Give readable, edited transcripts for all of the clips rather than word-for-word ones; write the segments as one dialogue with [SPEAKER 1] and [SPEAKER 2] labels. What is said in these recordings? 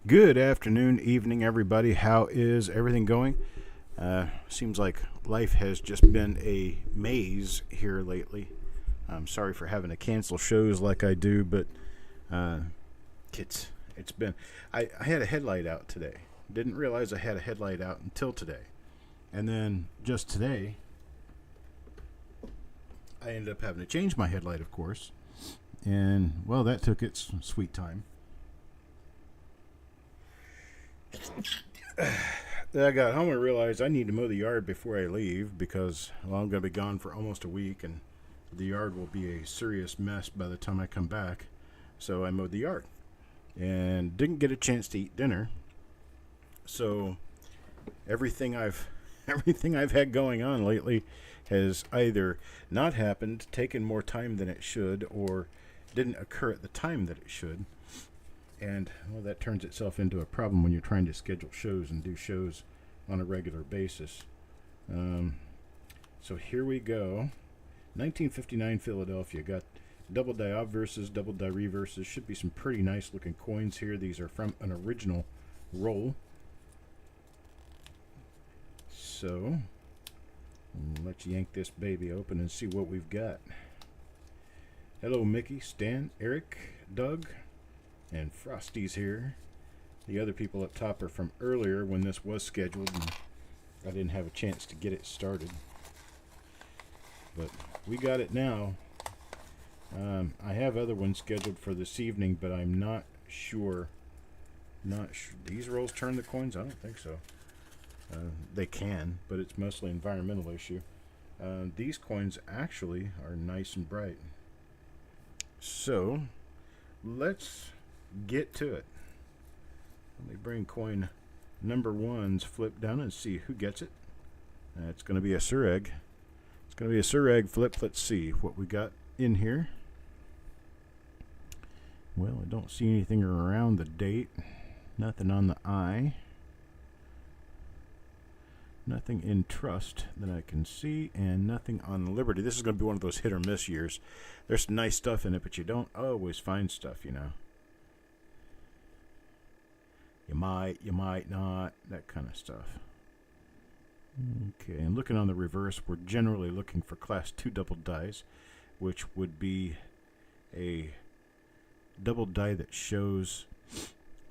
[SPEAKER 1] Good afternoon, evening, everybody. How is everything going? Seems like life has just been a maze here lately. I'm sorry for having to cancel shows like I do, but uh, it's been. I had a headlight out today. Didn't realize I had a headlight out until today, and then just today, I ended up having to change my headlight, of course, and well, that took its sweet time. Then I got home and realized I need to mow the yard before I leave because, well, I'm going to be gone for almost a week and the yard will be a serious mess by the time I come back. So I mowed the yard and didn't get a chance to eat dinner. So everything I've everything I've had going on lately has either not happened, taken more time than it should, or didn't occur at the time that it should. And well, that turns itself into a problem when you're trying to schedule shows and do shows on a regular basis. Um, so here we go. 1959 Philadelphia got double die obverses, double die reverses. Should be some pretty nice looking coins here. These are from an original roll. So let's yank this baby open and see what we've got. Hello, Mickey, Stan, Eric, Doug, and Frosty's here. The other people up top are from earlier when this was scheduled, and I didn't have a chance to get it started. But we got it now. I have other ones scheduled for this evening, but I'm not sure. These rolls turn the coins? I don't think so. They can, but it's mostly an environmental issue. These coins actually are nice and bright. So let's get to it. Let me bring coin number one's flip down and see who gets it. It's going to be a Sureg. It's going to be a Sureg flip. Let's see what we got in here. Well, I don't see anything around the date. Nothing on the eye. Nothing in trust that I can see, and nothing on the Liberty. This is going to be one of those hit or miss years. There's some nice stuff in it, but you don't always find stuff, you know. You might not, that kind of stuff. Okay, and looking on the reverse, we're generally looking for class 2 double dies, which would be a double die that shows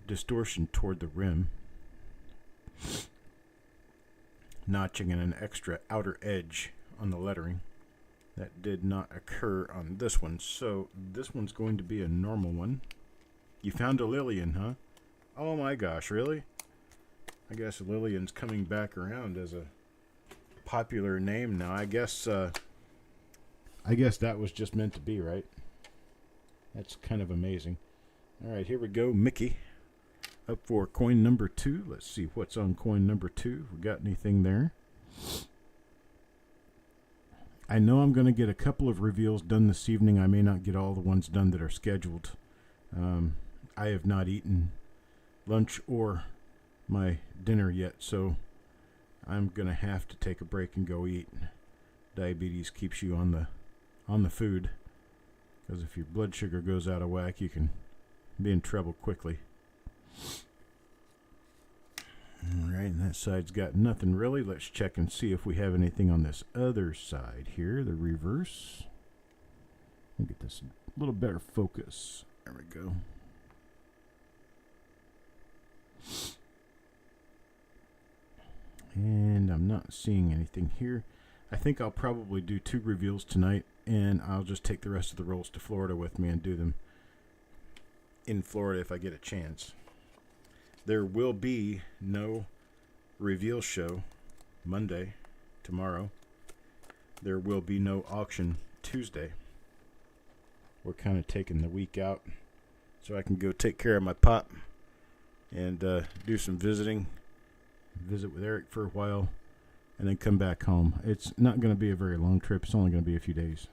[SPEAKER 1] distortion toward the rim, notching and an extra outer edge on the lettering. That did not occur on this one, so this one's going to be a normal one. You found a Lillian, huh? Oh my gosh, really? I guess Lillian's coming back around as a popular name now. I guess that was just meant to be, right? That's kind of amazing. All right, here we go. Mickey up for coin number 2. Let's see what's on coin number 2. We got anything there? I know I'm going to get a couple of reveals done this evening. I may not get all the ones done that are scheduled. I have not eaten lunch or my dinner yet, so I'm gonna have to take a break and go eat. Diabetes keeps you on the food, because if your blood sugar goes out of whack, you can be in trouble quickly. Alright, and that side's got nothing really. Let's check and see if we have anything on this other side here, the reverse. Let me get this a little better focus. There we go. And I'm not seeing anything here. I think I'll probably do 2 reveals tonight, and I'll just take the rest of the rolls to Florida with me and do them in Florida if I get a chance. There will be no reveal show Monday, tomorrow. There will be no auction Tuesday. We're kind of taking the week out so I can go take care of my pop and do some visiting. Visit with Eric for a while, and then come back home. It's not going to be a very long trip. It's only going to be a few days.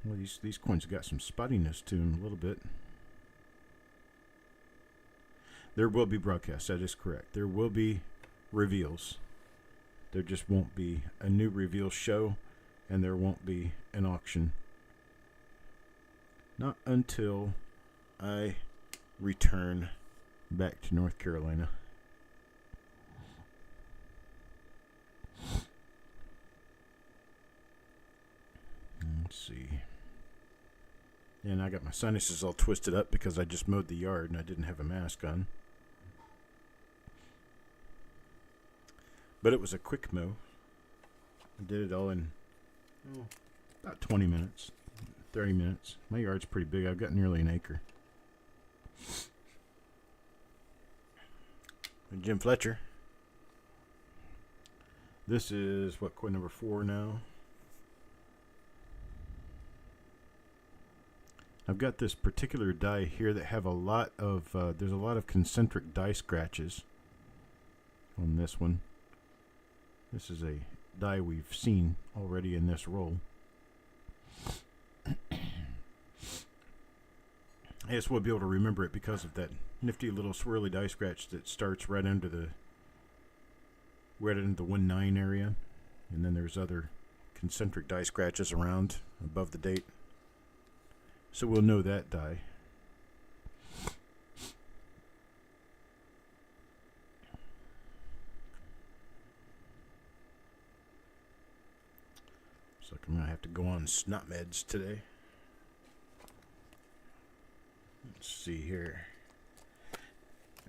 [SPEAKER 1] Well, these coins have got some spottiness to them a little bit. There will be broadcasts. That is correct. There will be reveals. There just won't be a new reveal show, and there won't be an auction. Not until I return back to North Carolina. Let's see. And I got my sinuses all twisted up because I just mowed the yard and I didn't have a mask on. But it was a quick mow. I did it all in about 20 minutes, 30 minutes. My yard's pretty big. I've got nearly an acre. And Jim Fletcher. This is what, coin number 4 now. I've got this particular die here that have a lot of, there's a lot of concentric die scratches on this one. This is a die we've seen already in this roll. I just won't be able to remember it because of that nifty little swirly die scratch that starts right under the 1-9 area. And then there's other concentric die scratches around above the date. So we'll know that die. Looks like I'm going to have to go on snot meds today. Let's see here.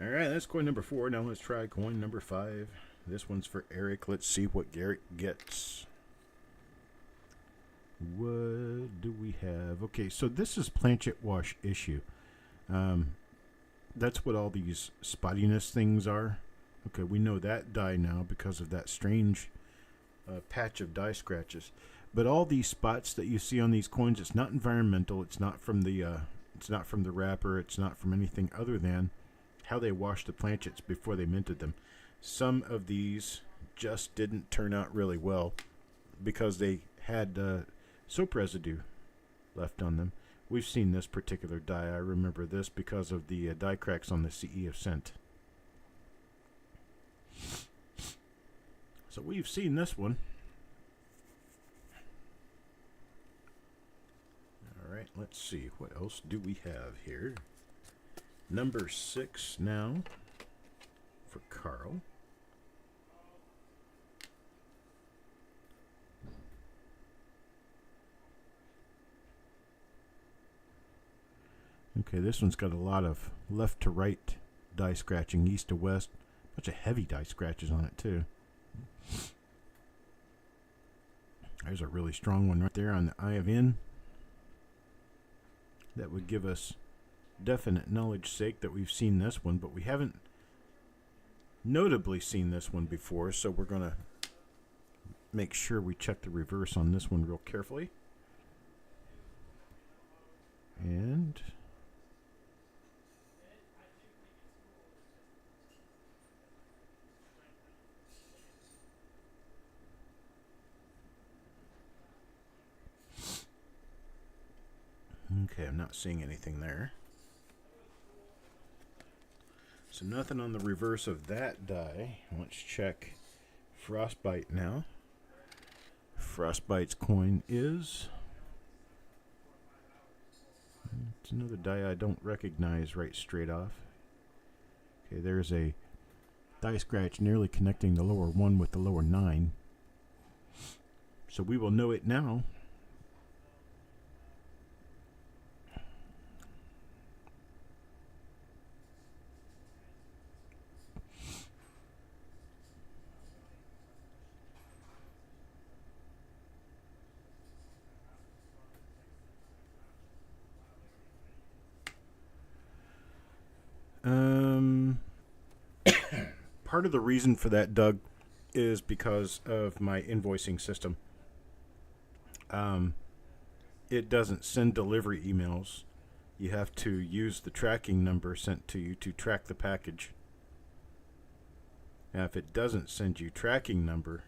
[SPEAKER 1] Alright, that's coin number 4. Now let's try coin number 5. This one's for Eric. Let's see what Garrett gets. What do we have? Okay, so this is planchet wash issue. That's what all these spottiness things are. Okay, we know that die now because of that strange patch of die scratches. But all these spots that you see on these coins, it's not environmental. It's not from the wrapper. It's not from anything other than how they washed the planchets before they minted them. Some of these just didn't turn out really well because they had soap residue left on them. We've seen this particular die. I remember this because of the die cracks on the CE of Scent. So we've seen this one. Alright, let's see. What else do we have here? Number 6 now for Carl. Okay, this one's got a lot of left to right die scratching, east to west. A bunch of heavy die scratches on it too. There's a really strong one right there on the eye of N. That would give us definite knowledge sake that we've seen this one, but we haven't notably seen this one before, so we're going to make sure we check the reverse on this one real carefully. And okay, I'm not seeing anything there. So nothing on the reverse of that die. Let's check Frostbite now. Frostbite's coin is... It's another die I don't recognize right straight off. Okay, there's a die scratch nearly connecting the lower 1 with the lower 9. So we will know it now. Part of the reason for that, Doug, is because of my invoicing system. It doesn't send delivery emails. You have to use the tracking number sent to you to track the package. Now, if it doesn't send you tracking number,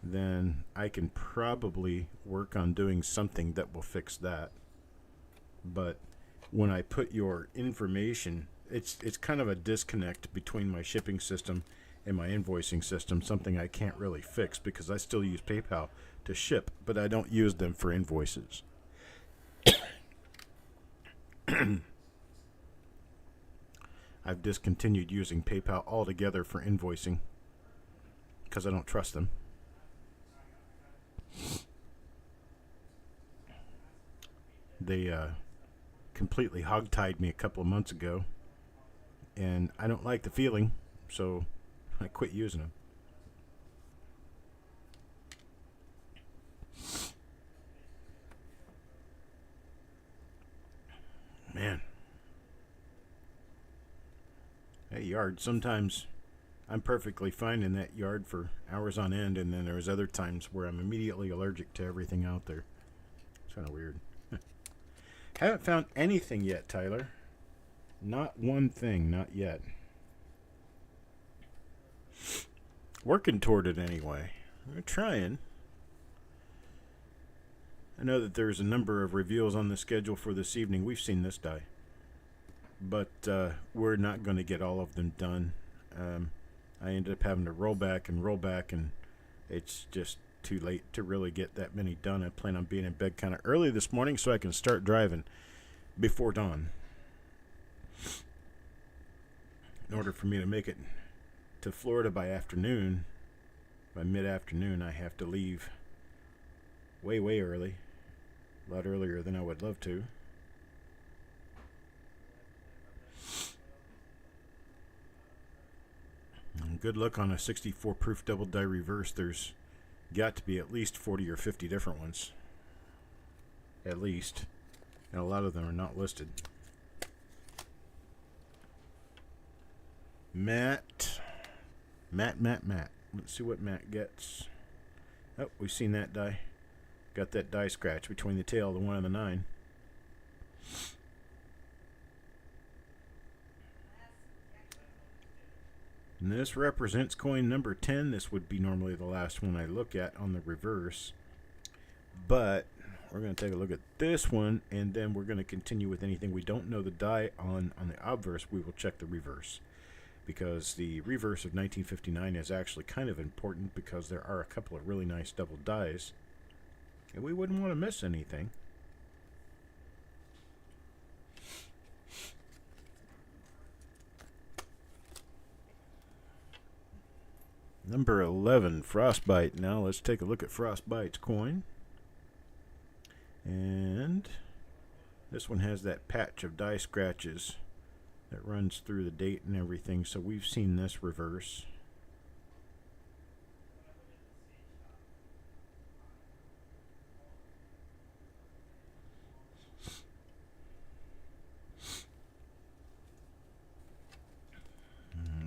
[SPEAKER 1] then I can probably work on doing something that will fix that. But when I put your information, it's kind of a disconnect between my shipping system and my invoicing system, something I can't really fix because I still use PayPal to ship, but I don't use them for invoices. I've discontinued using PayPal altogether for invoicing because I don't trust them. They completely hogtied me a couple of months ago, and I don't like the feeling, so I quit using them. Man. That yard, sometimes I'm perfectly fine in that yard for hours on end, and then there's other times where I'm immediately allergic to everything out there. It's kind of weird. Haven't found anything yet, Tyler. Not one thing, not yet. Working toward it anyway. We're trying. I know that there's a number of reveals on the schedule for this evening. We've seen this die. But we're not going to get all of them done. I ended up having to roll back, and it's just too late to really get that many done. I plan on being in bed kind of early this morning so I can start driving before dawn. In order for me to make it to Florida by mid-afternoon, I have to leave way, way early. A lot earlier than I would love to. And good luck on a 64 proof double die reverse. There's got to be at least 40 or 50 different ones. At least. And a lot of them are not listed. Matt. Let's see what Matt gets. Oh, we've seen that die. Got that die scratch between the tail, the 1 and the 9. And this represents coin number 10. This would be normally the last one I look at on the reverse. But we're going to take a look at this one, and then we're going to continue with anything we don't know the die on the obverse. We will check the reverse, because the reverse of 1959 is actually kind of important because there are a couple of really nice double dies, and we wouldn't want to miss anything. Number 11, Frostbite. Now let's take a look at Frostbite's coin. And this one has that patch of die scratches that runs through the date and everything, so we've seen this reverse.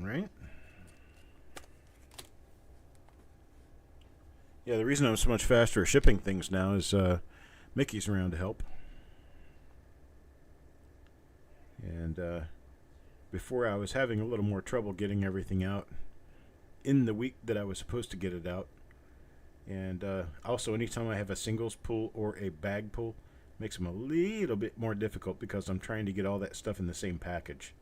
[SPEAKER 1] All right. Yeah, the reason I'm so much faster at shipping things now is Mickey's around to help. And before I was having a little more trouble getting everything out in the week that I was supposed to get it out. And also anytime I have a singles pull or a bag pull, makes them a little bit more difficult because I'm trying to get all that stuff in the same package.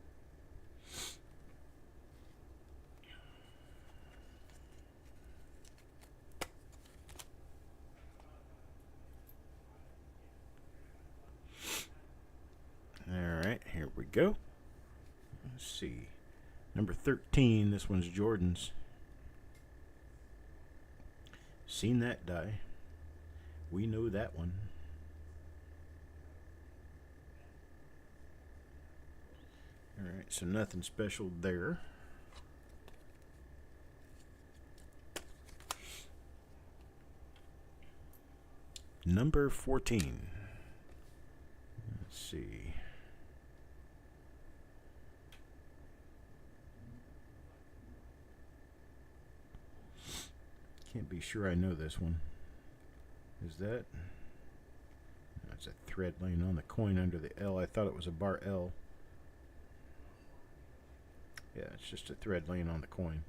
[SPEAKER 1] Alright, here we go. Let's see. Number 13, this one's Jordan's. Seen that die. We know that one. Alright, so nothing special there. Number 14. Let's see. Can't be sure I know this one. Is that? That's a thread laying on the coin under the L. I thought it was a bar L. Yeah, it's just a thread laying on the coin.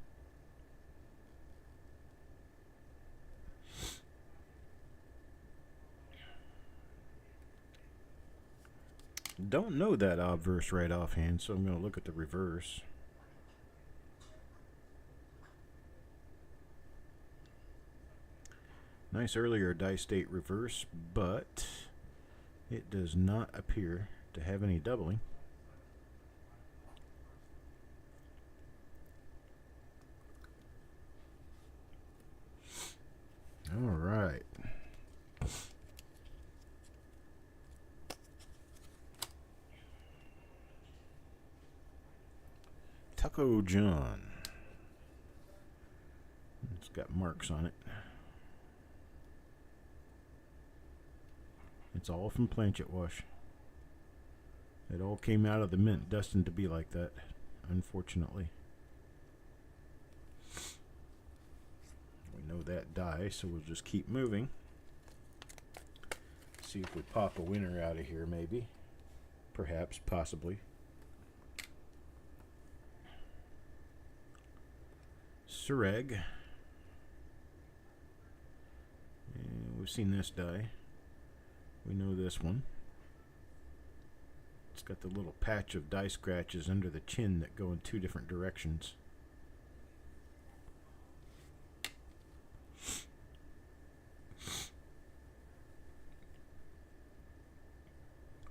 [SPEAKER 1] Don't know that obverse right offhand, so I'm going to look at the reverse. Nice earlier die state reverse, but it does not appear to have any doubling. All right. Taco John. It's got marks on it. It's all from planchet wash. It all came out of the mint, destined to be like that, unfortunately. We know that die, so we'll just keep moving. See if we pop a winner out of here, maybe. Perhaps, possibly. Orig. And we've seen this die. We know this one. It's got the little patch of die scratches under the chin that go in two different directions.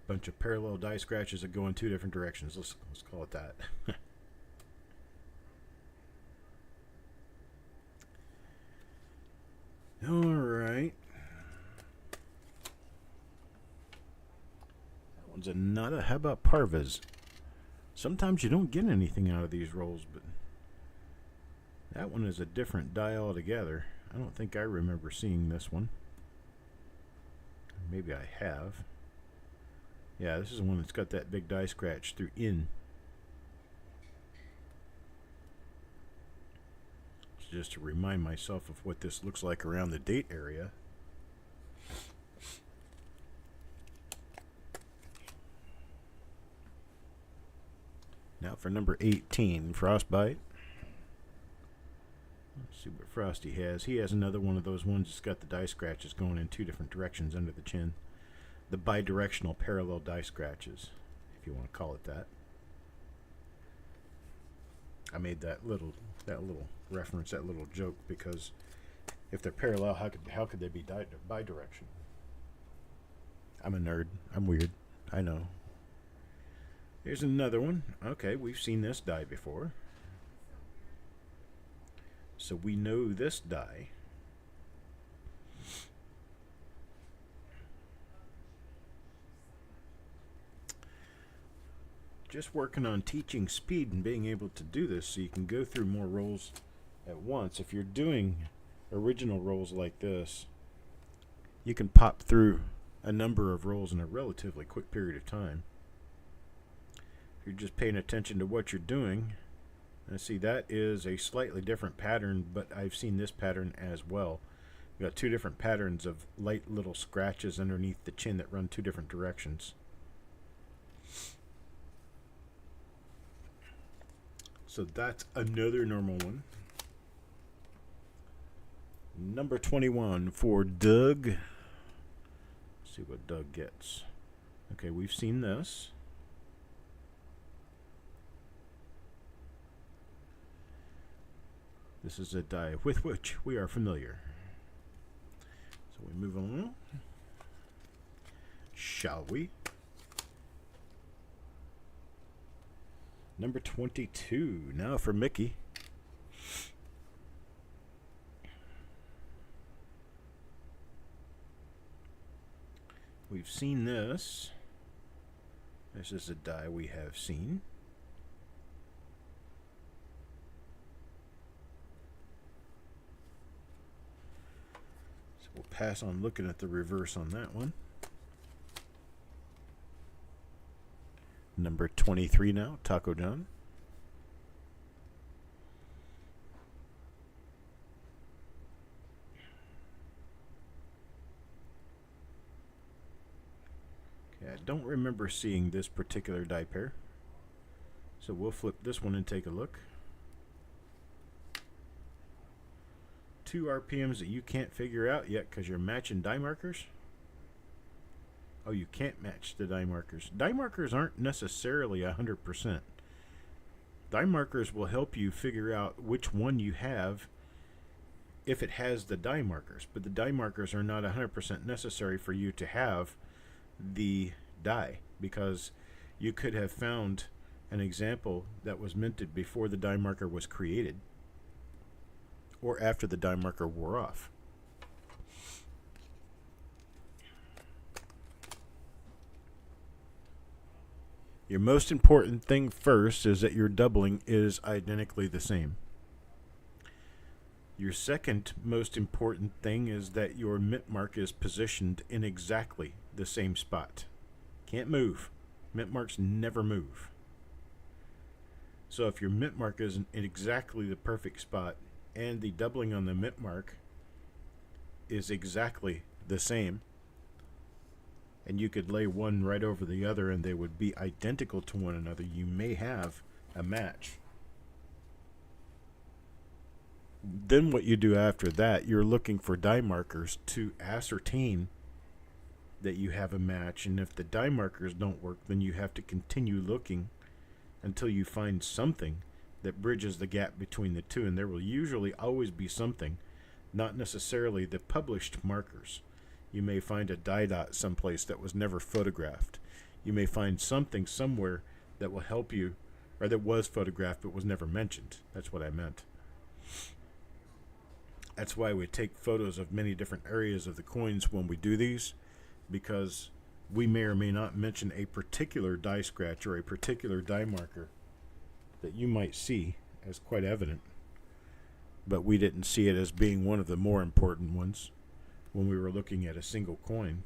[SPEAKER 1] Bunch of parallel die scratches that go in two different directions. Let's call it that. All right. That one's a nada. How about parvas? Sometimes you don't get anything out of these rolls, but that one is a different die altogether. I don't think I remember seeing this one. Maybe I have. Yeah, this is one that's got that big die scratch through in. So just to remind myself of what this looks like around the date area. Now for number 18, Frostbite. Let's see what Frosty has. He has another one of those ones that's got the die scratches going in two different directions under the chin. The bidirectional parallel die scratches, if you want to call it that. I made that little reference, that little joke, because if they're parallel, how could they be bidirectional? I'm a nerd. I'm weird. I know. Here's another one. Okay, we've seen this die before. So we know this die. Just working on teaching speed and being able to do this so you can go through more rolls at once. If you're doing original rolls like this, you can pop through a number of rolls in a relatively quick period of time. If you're just paying attention to what you're doing, and see, that is a slightly different pattern, but I've seen this pattern as well. We've got two different patterns of light little scratches underneath the chin that run two different directions. So that's another normal one. Number 21 for Doug. Let's see what Doug gets. Okay, we've seen this. This is a die with which we are familiar. So we move on. Shall we? Number 22. Now for Mickey. We've seen this. This is a die we have seen. So we'll pass on looking at the reverse on that one. Number 23 now, Taco John. Okay, I don't remember seeing this particular die pair. So we'll flip this one and take a look. 2 RPMs that you can't figure out yet because you're matching die markers. Oh, you can't match the die markers. Die markers aren't necessarily 100%. Die markers will help you figure out which one you have if it has the die markers. But the die markers are not 100% necessary for you to have the die, because you could have found an example that was minted before the die marker was created or after the die marker wore off. Your most important thing first is that your doubling is identically the same. Your second most important thing is that your mint mark is positioned in exactly the same spot. Can't move. Mint marks never move. So if your mint mark is in exactly the perfect spot and the doubling on the mint mark is exactly the same, and you could lay one right over the other and they would be identical to one another, you may have a match. Then what you do after that, you're looking for die markers to ascertain that you have a match, and if the die markers don't work, then you have to continue looking until you find something that bridges the gap between the two, and there will usually always be something, not necessarily the published markers. You may find a die dot someplace that was never photographed. You may find something somewhere that will help you, or that was photographed but was never mentioned. That's what I meant. That's why we take photos of many different areas of the coins when we do these, because we may or may not mention a particular die scratch or a particular die marker that you might see as quite evident, but we didn't see it as being one of the more important ones when we were looking at a single coin.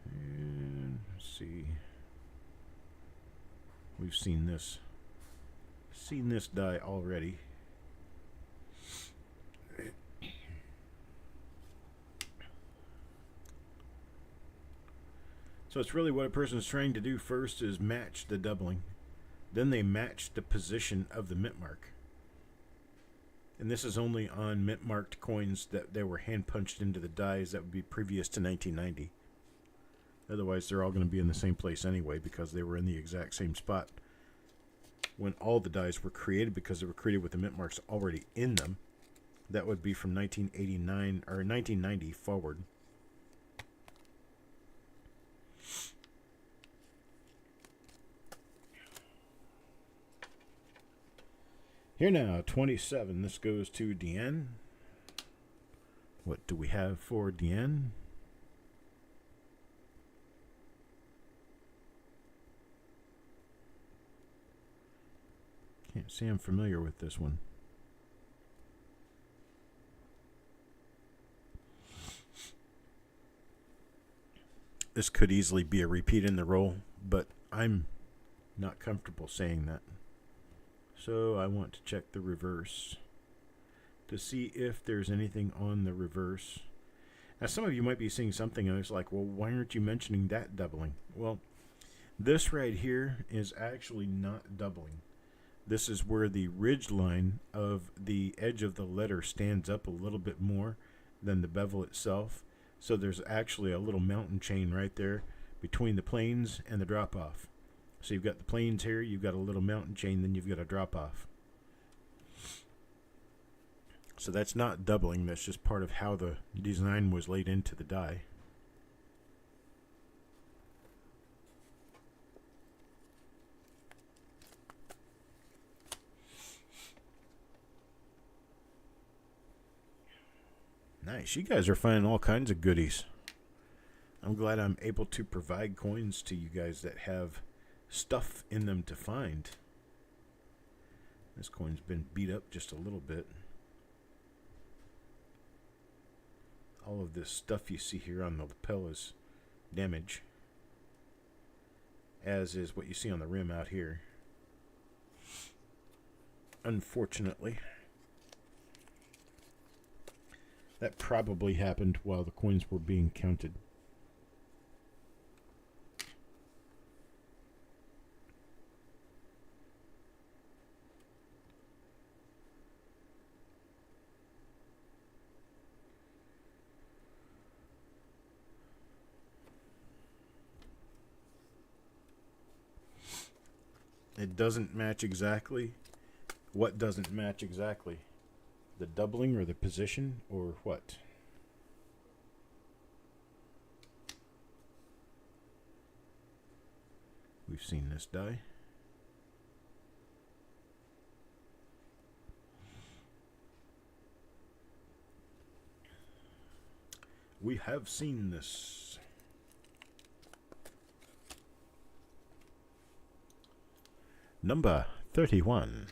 [SPEAKER 1] And let's see, we've seen this die already. So it's really what a person is trying to do first is match the doubling. Then they match the position of the mint mark. And this is only on mint marked coins that they were hand punched into the dies that would be previous to 1990. Otherwise, they're all going to be in the same place anyway because they were in the exact same spot when all the dies were created, because they were created with the mint marks already in them. That would be from 1989 or 1990 forward. Here now, 27. This goes to Deanne. What do we have for Deanne? Can't say I'm familiar with this one. This could easily be a repeat in the roll, but I'm not comfortable saying that. So I want to check the reverse to see if there's anything on the reverse. Now some of you might be seeing something and it's like, well, why aren't you mentioning that doubling? Well, this right here is actually not doubling. This is where the ridge line of the edge of the letter stands up a little bit more than the bevel itself. So there's actually a little mountain chain right there between the planes and the drop off. So you've got the planes here, you've got a little mountain chain, then you've got a drop off. So that's not doubling, that's just part of how the design was laid into the die. Nice, you guys are finding all kinds of goodies. I'm glad I'm able to provide coins to you guys that have stuff in them to find. This coin's been beat up just a little bit. All of this stuff you see here on the lapel is damage, as is what you see on the rim out here. Unfortunately, that probably happened while the coins were being counted. It doesn't match exactly. What doesn't match exactly? The doubling or the position or what? We've seen this die. We have seen this. Number 31.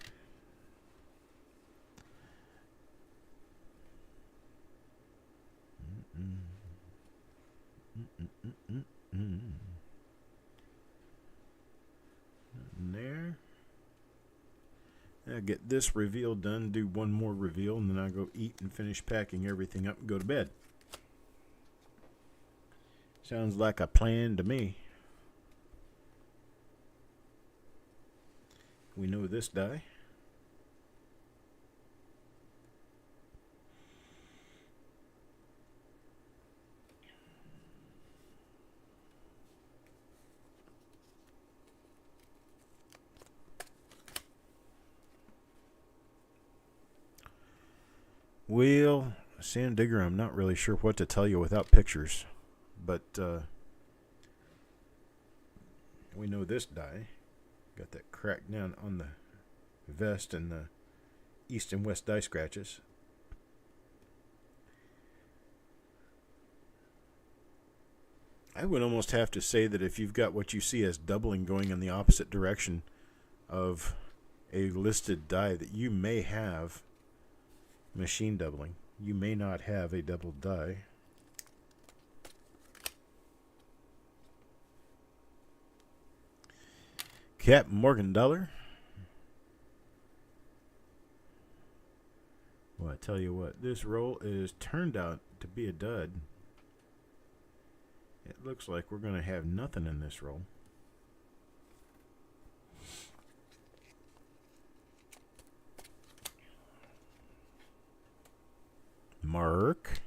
[SPEAKER 1] There. I'll get this reveal done, do one more reveal, and then I'll go eat and finish packing everything up and go to bed. Sounds like a plan to me. We know this die. Well, Sand Digger, I'm not really sure what to tell you without pictures. But we know this die. Got that crack down on the vest and the east and west die scratches. I would almost have to say that if you've got what you see as doubling going in the opposite direction of a listed die, that you may have machine doubling. You may not have a double die. Cap Morgan Dollar. Well, I tell you what, this roll is turned out to be a dud. It looks like we're going to have nothing in this roll. Mark.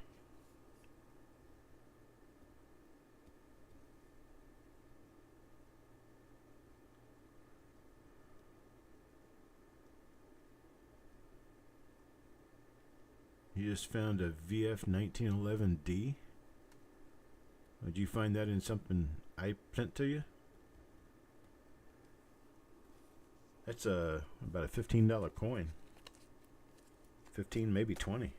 [SPEAKER 1] You just found a VF 1911D. Did you find that in something I sent to you? That's about a $15 coin. 15, maybe 20.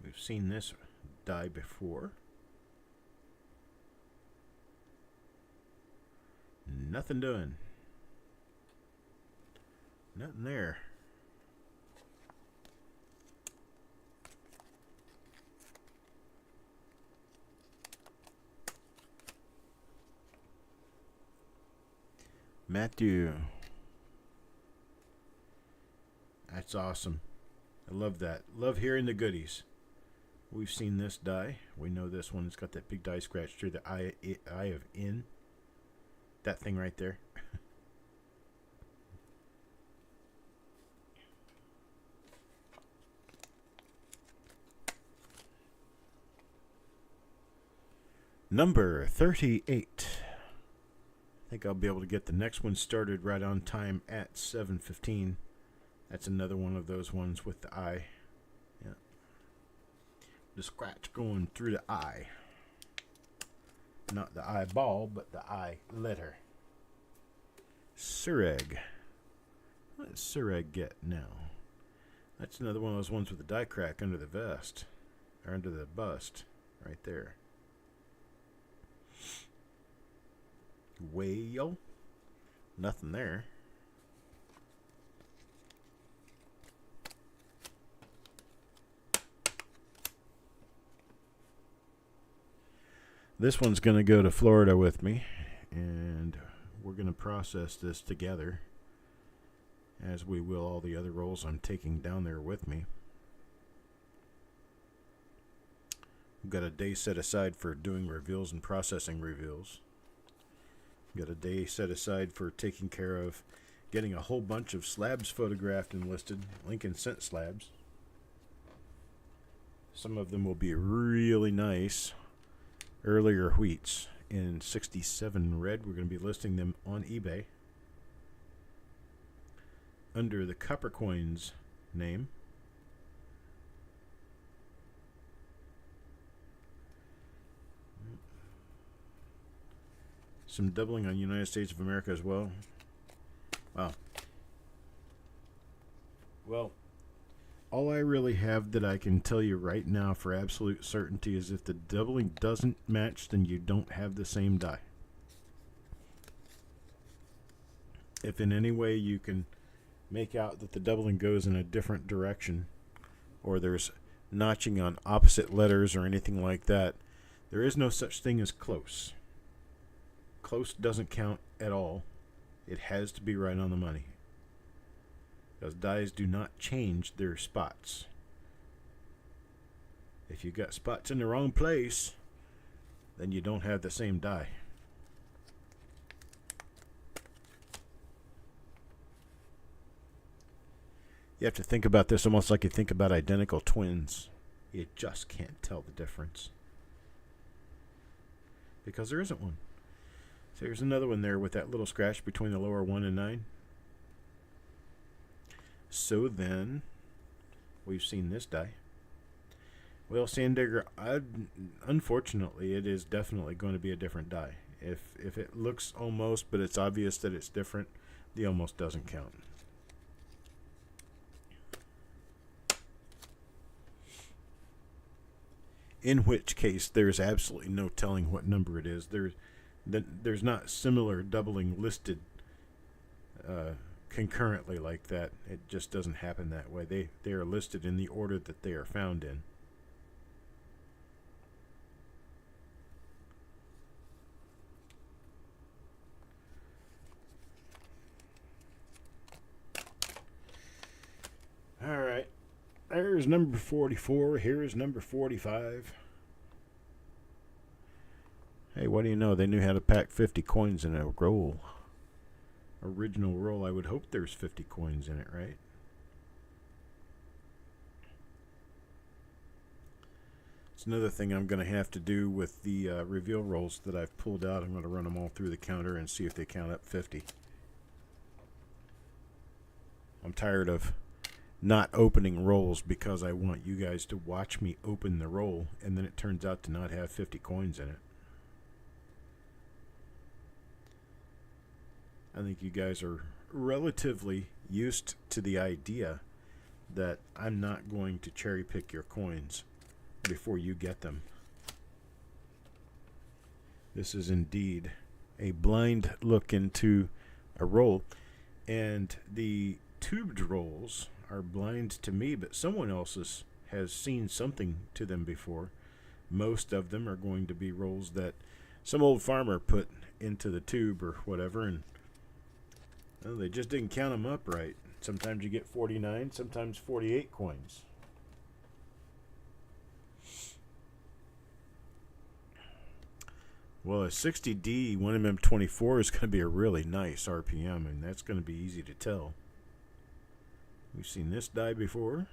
[SPEAKER 1] We've seen this die before. Nothing doing. Nothing there. Matthew. That's awesome. I love that. Love hearing the goodies. We've seen this die. We know this one's got that big die scratch through the eye of in. That thing right there. Number 38. I think I'll be able to get the next one started right on time at 7:15. That's another one of those ones with the eye. Yeah. The scratch going through the eye. Not the eyeball, but the eye letter. Orig. What does Orig get now? That's another one of those ones with the die crack under the vest. Or under the bust. Right there. Whale. Nothing there. This one's going to go to Florida with me, and we're going to process this together, as we will all the other rolls I'm taking down there with me. We've got a day set aside for doing reveals and processing reveals. We've got a day set aside for taking care of getting a whole bunch of slabs photographed and listed, Lincoln scent slabs. Some of them will be really nice. Earlier wheats in 67 red. We're going to be listing them on eBay under the Copper Coins name. Some doubling on United States of America as well. Wow. Well, All I really have that I can tell you right now for absolute certainty is if the doubling doesn't match, then you don't have the same die. If in any way you can make out that the doubling goes in a different direction, or there's notching on opposite letters or anything like that, there is no such thing as close. Close doesn't count at all. It has to be right on the money. Because dies do not change their spots. If you got spots in the wrong place, then you don't have the same die. You have to think about this almost like you think about identical twins. You just can't tell the difference. Because there isn't one. So here's another one there with that little scratch between the lower 1 and 9. So then, we've seen this die. Well, Sandigger, unfortunately, it is definitely going to be a different die. If it looks almost, but it's obvious that it's different, the almost doesn't count. In which case, there's absolutely no telling what number it is. There's not similar doubling listed concurrently like that. It just doesn't happen that way. They are listed in the order that they are found in. All right. There's number 44. Here's number 45. Hey, what do you know? They knew how to pack 50 coins in a roll. Original roll. I would hope there's 50 coins in it, right? It's another thing I'm going to have to do with the reveal rolls that I've pulled out. I'm going to run them all through the counter and see if they count up 50. I'm tired of not opening rolls because I want you guys to watch me open the roll, and then it turns out to not have 50 coins in it. I think you guys are relatively used to the idea that I'm not going to cherry pick your coins before you get them. This is indeed a blind look into a roll, and the tubed rolls are blind to me, but someone else has seen something to them before. Most of them are going to be rolls that some old farmer put into the tube or whatever, and well, they just didn't count them up right. Sometimes you get 49, sometimes 48 coins. Well, a 60D 1mm24 is going to be a really nice RPM, and that's going to be easy to tell. We've seen this die before.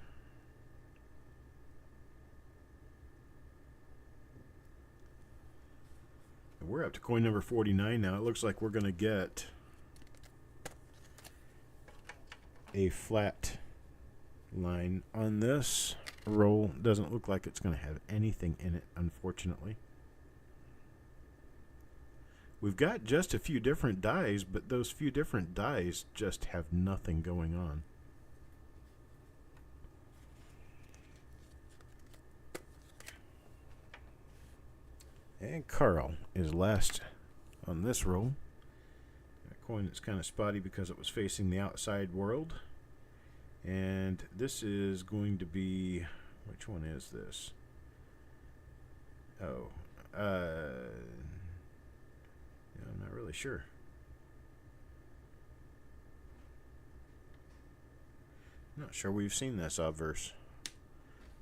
[SPEAKER 1] And we're up to coin number 49 now. It looks like we're going to get a flat line on this roll. Doesn't look like it's going to have anything in it, unfortunately. We've got just a few different dies, but those few different dies just have nothing going on. And Carl is last on this roll. A coin that's kind of spotty because it was facing the outside world. And this is going to be, which one is this? Oh, yeah, I'm not really sure. Not sure we've seen this obverse.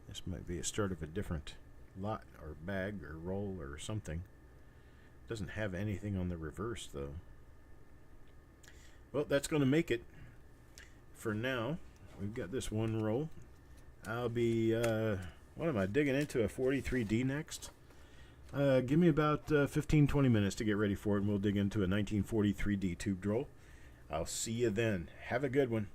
[SPEAKER 1] This might be a start of a different lot or bag or roll or something. Doesn't have anything on the reverse though. Well, that's going to make it for now. We've got this one roll. I'll be what am I digging into? A 43D next. Give me about 15-20 minutes to get ready for it, and we'll dig into a 1943D tubed roll. I'll see you then. Have a good one.